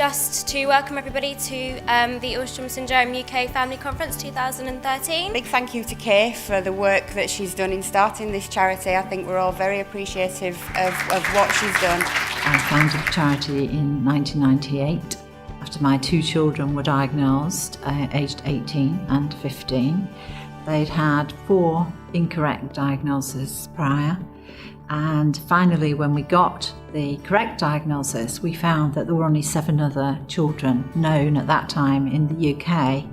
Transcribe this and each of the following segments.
just to welcome everybody to the Alström Syndrome UK Family Conference 2013. Big thank you to Kay for the work that she's done in starting this charity. I think we're all very appreciative of what she's done. I founded the charity in 1998 after my two children were diagnosed, aged 18 and 15. They'd had 4 incorrect diagnoses prior. And finally, when we got the correct diagnosis, we found that there were only 7 other children known at that time in the UK.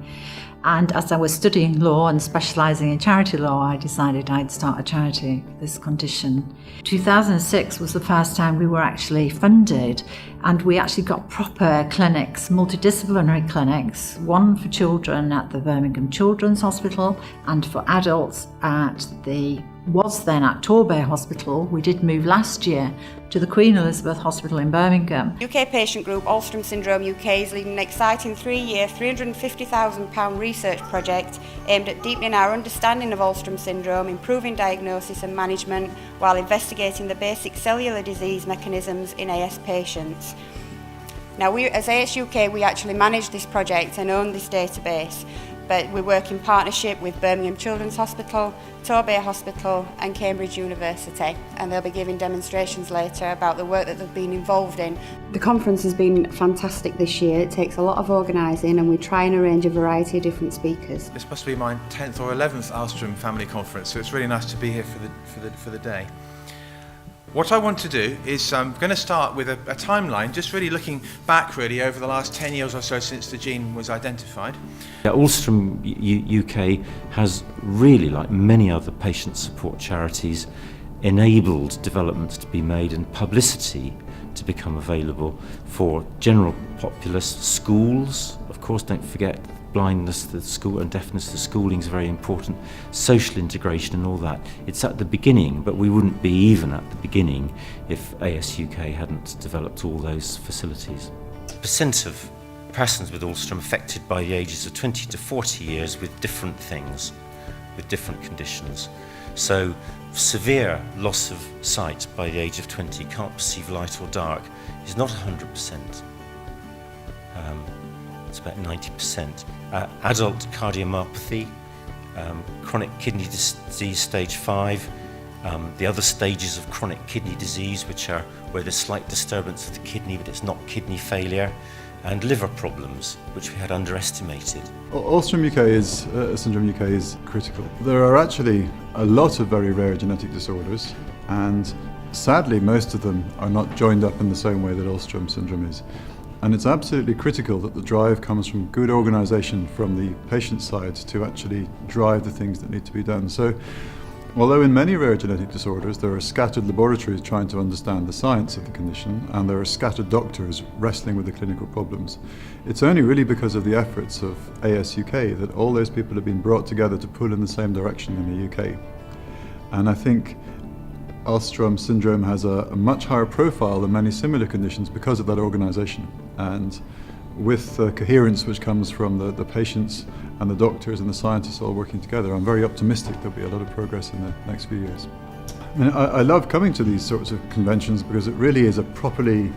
And as I was studying law and specialising in charity law, I decided I'd start a charity for this condition. 2006 was the first time we were actually funded, and we actually got proper clinics, multidisciplinary clinics, one for children at the Birmingham Children's Hospital and for adults at then at Torbay Hospital. We did move last year to the Queen Elizabeth Hospital in Birmingham. UK patient group Alström Syndrome UK is leading an exciting 3-year, £350,000 research project aimed at deepening our understanding of Alström syndrome, improving diagnosis and management, while investigating the basic cellular disease mechanisms in AS patients. Now, we as AS UK, we actually manage this project and own this database, but we work in partnership with Birmingham Children's Hospital, Torbay Hospital and Cambridge University, and they'll be giving demonstrations later about the work that they've been involved in. The conference has been fantastic this year. It takes a lot of organising, and we try and arrange a variety of different speakers. This must be my 10th or 11th Alström family conference, so it's really nice to be here for the day. What I want to do is I'm going to start with a timeline, just really looking back really over the last 10 years or so since the gene was identified. Alström UK has really, like many other patient support charities, enabled developments to be made and publicity to become available for general populace, schools, of course, don't forget blindness to the school and deafness to schooling is very important, social integration and all that. It's at the beginning, but we wouldn't be even at the beginning if AS UK hadn't developed all those facilities. Percent of persons with Alström affected by the ages of 20 to 40 years with different things, with different conditions. So severe loss of sight by the age of 20, can't perceive light or dark, is not 100%. It's about 90%. Adult cardiomyopathy, chronic kidney disease stage 5, the other stages of chronic kidney disease, which are where there's slight disturbance of the kidney but it's not kidney failure, and liver problems, which we had underestimated. Alström Syndrome UK is critical. There are actually a lot of very rare genetic disorders, and sadly most of them are not joined up in the same way that Alström syndrome is. And it's absolutely critical that the drive comes from good organisation from the patient side to actually drive the things that need to be done. So, although in many rare genetic disorders there are scattered laboratories trying to understand the science of the condition, and there are scattered doctors wrestling with the clinical problems, it's only really because of the efforts of AS UK that all those people have been brought together to pull in the same direction in the UK. And I think Alström syndrome has a much higher profile than many similar conditions because of that organisation. And with the coherence which comes from the patients and the doctors and the scientists all working together, I'm very optimistic there'll be a lot of progress in the next few years. I love coming to these sorts of conventions because it really is a properly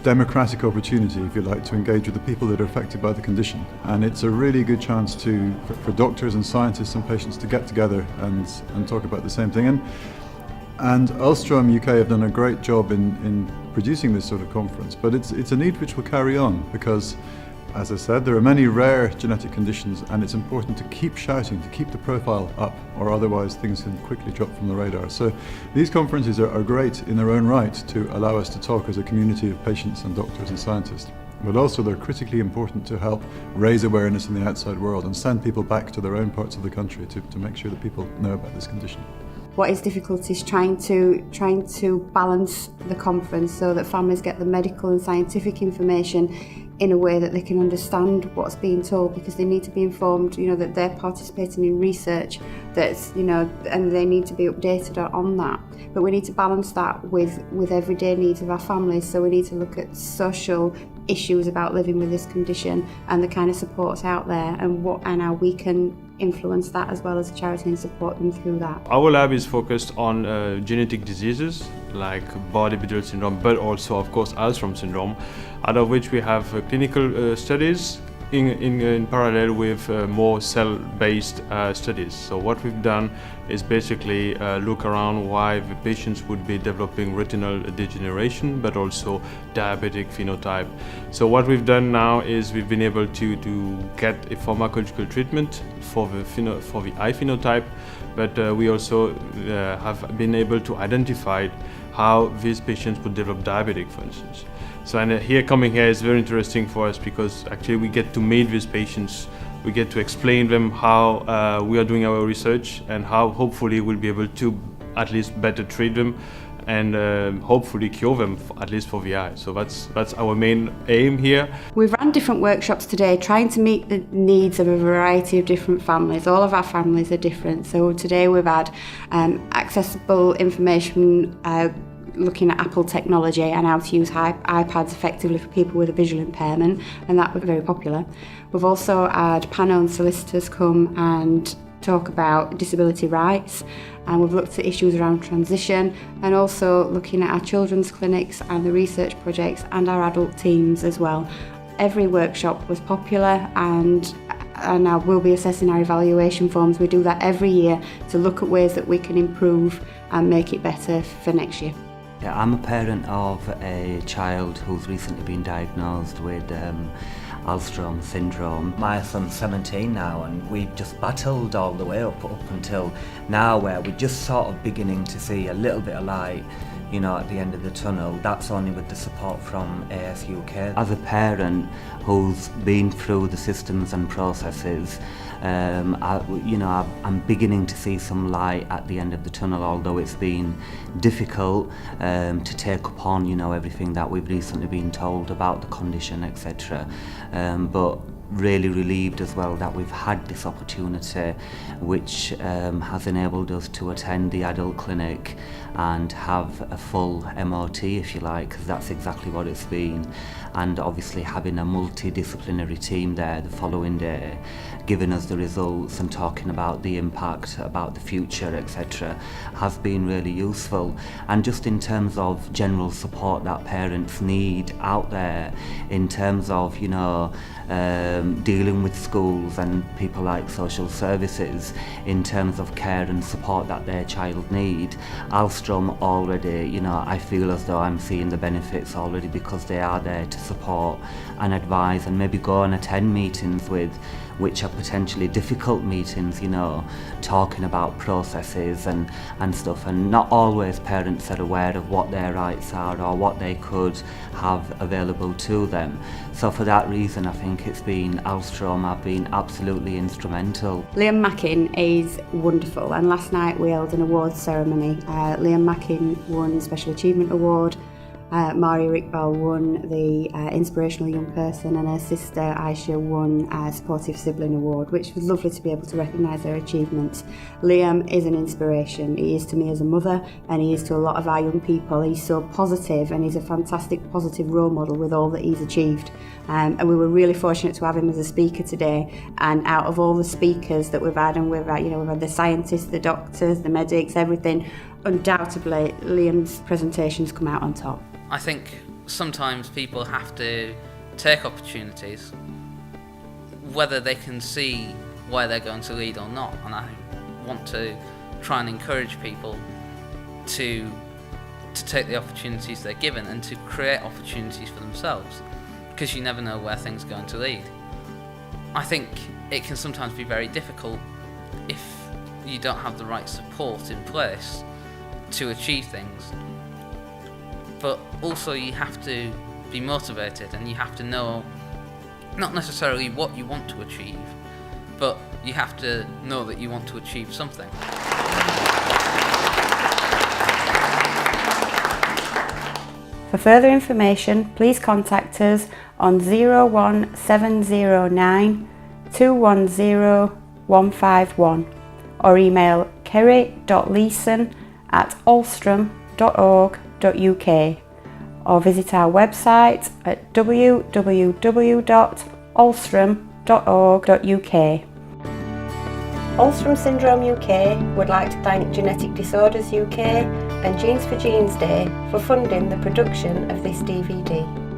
democratic opportunity, if you like, to engage with the people that are affected by the condition. And it's a really good chance for doctors and scientists and patients to get together and talk about the same thing. And Alström UK have done a great job in producing this sort of conference, but it's a need which will carry on because, as I said, there are many rare genetic conditions, and it's important to keep shouting, to keep the profile up, or otherwise things can quickly drop from the radar. So these conferences are great in their own right to allow us to talk as a community of patients and doctors and scientists, but also they're critically important to help raise awareness in the outside world and send people back to their own parts of the country to make sure that people know about this condition. What is difficult is trying to balance the conference so that families get the medical and scientific information in a way that they can understand what's being told, because they need to be informed, that they're participating in research that's, and they need to be updated on that. But we need to balance that with everyday needs of our families. So we need to look at social issues about living with this condition and the kind of supports out there, and how we can influence that as well as a charity and support them through that. Our lab is focused on genetic diseases like Bardet-Biedl syndrome, but also of course Alström syndrome, out of which we have clinical studies in parallel with more cell-based studies. So what we've done is basically look around why the patients would be developing retinal degeneration, but also diabetic phenotype. So what we've done now is we've been able to get a pharmacological treatment for the eye phenotype, but we also have been able to identify how these patients would develop diabetic, for instance. So coming here is very interesting for us, because actually we get to meet these patients, we get to explain them how we are doing our research and how hopefully we'll be able to at least better treat them and hopefully cure them, at least for the eye. So that's our main aim here. We've run different workshops today trying to meet the needs of a variety of different families. All of our families are different. So today we've had accessible information looking at Apple technology and how to use iPads effectively for people with a visual impairment, and that was very popular. We've also had pan-owned solicitors come and talk about disability rights, and we've looked at issues around transition, and also looking at our children's clinics and the research projects and our adult teams as well. Every workshop was popular, and now we'll be assessing our evaluation forms. We do that every year to look at ways that we can improve and make it better for next year. Yeah, I'm a parent of a child who's recently been diagnosed with Alström syndrome. My son's 17 now, and we've just battled all the way up until now, where we're just sort of beginning to see a little bit of light, you know, at the end of the tunnel. That's only with the support from AS UK. As a parent who's been through the systems and processes, I'm beginning to see some light at the end of the tunnel, although it's been difficult to take upon, you know, everything that we've recently been told about the condition, etc. But really relieved as well that we've had this opportunity, which has enabled us to attend the adult clinic and have a full MOT, if you like, because that's exactly what it's been. And obviously having a multidisciplinary team there the following day, giving us the results and talking about the impact, about the future, etc., has been really useful. And just in terms of general support that parents need out there, in terms of, you know, dealing with schools and people like social services, in terms of care and support that their child need, Alström already, you know, I feel as though I'm seeing the benefits already, because they are there to support and advise and maybe go and attend meetings with, which are potentially difficult meetings, you know, talking about processes and stuff, and not always parents are aware of what their rights are or what they could have available to them. So for that reason, I think Alström have been absolutely instrumental. Liam Mackin is wonderful, and last night we held an awards ceremony. Liam Mackin won the Special Achievement Award. Maria Iqbal won the Inspirational Young Person, and her sister Aisha won a Supportive Sibling Award, which was lovely to be able to recognise their achievements. Liam is an inspiration. He is to me as a mother, and he is to a lot of our young people. He's so positive, and he's a fantastic positive role model with all that he's achieved. And we were really fortunate to have him as a speaker today. And out of all the speakers that we've had, and we've had the scientists, the doctors, the medics, everything, undoubtedly Liam's presentations come out on top. I think sometimes people have to take opportunities, whether they can see where they're going to lead or not, and I want to try and encourage people to take the opportunities they're given and to create opportunities for themselves, because you never know where things are going to lead. I think it can sometimes be very difficult if you don't have the right support in place to achieve things. But also you have to be motivated, and you have to know not necessarily what you want to achieve, but you have to know that you want to achieve something. For further information, please contact us on 01709 210 151 or email kerry.leeson@alström.org.uk, or visit our website at www.alström.org.uk. Alström Syndrome UK would like to thank Genetic Disorders UK and Genes for Genes Day for funding the production of this DVD.